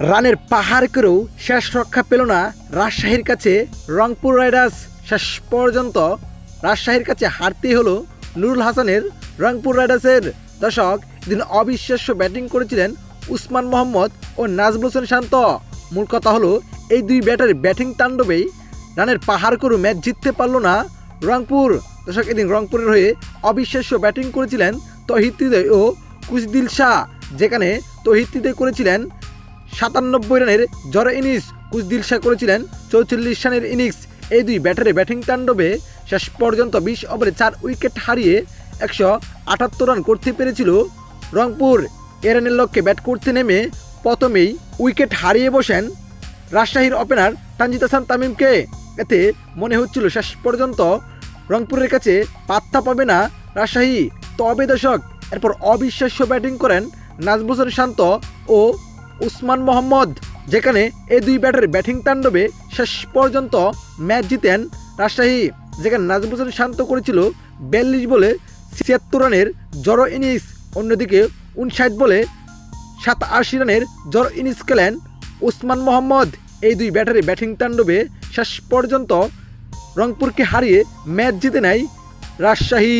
রানের পাহাড় করেও শেষ রক্ষা পেল না রাজশাহীর কাছে রংপুর রাইডার্স। শেষ পর্যন্ত রাজশাহীর কাছে হারতেই হলো নুরুল হাসানের রংপুর রাইডার্সের। দর্শক, এদিন অবিশ্বাস্য ব্যাটিং করেছিলেন উসমান মোহাম্মদ ও নাজমুল হোসেন শান্ত। মূল কথা হলো এই দুই ব্যাটারের ব্যাটিং তাণ্ডবেই রানের পাহাড় করে ম্যাচ জিততে পারল না রংপুর। দর্শক, এদিন রংপুরের হয়ে অবিশ্বাস্য ব্যাটিং করেছিলেন তৌহিদ হৃদয় ও কুশদিল শাহ, যেখানে তৌহিদ হৃদয় করেছিলেন 97 রানের জড়ো ইনিংস, কুশদিল শাহ করেছিলেন 44 রানের ইনিংস। এই দুই ব্যাটারে ব্যাটিং তাণ্ডবে শেষ পর্যন্ত 20 ওভারে 4 উইকেট হারিয়ে 178 রান করতে পেরেছিল রংপুর। এ রানের লক্ষ্যে ব্যাট করতে নেমে প্রথমেই উইকেট হারিয়ে বসেন রাজশাহীর ওপেনার তানজিদ হাসান তামিমকে। এতে মনে হচ্ছিল শেষ পর্যন্ত রংপুরের কাছে পাত্তা পাবে না রাজশাহী। তবে দর্শক, এরপর অবিশ্বাস্য ব্যাটিং করেন নাজমুল হোসেন শান্ত ও উসমান মোহাম্মদ, যেখানে এই দুই ব্যাটারের ব্যাটিং তাণ্ডবে শেষ পর্যন্ত ম্যাচ জিতেন রাজশাহী। যেখানে নাজমুল হোসেন শান্ত করেছিল 42 বলে 76 রানের জড়ো ইনিংস, অন্যদিকে 59 বলে 87 রানের জড়ো ইনিংস খেলেন উসমান মোহাম্মদ। এই দুই ব্যাটারে ব্যাটিং তাণ্ডবে শেষ পর্যন্ত রংপুরকে হারিয়ে ম্যাচ জিতে নেয় রাজশাহী।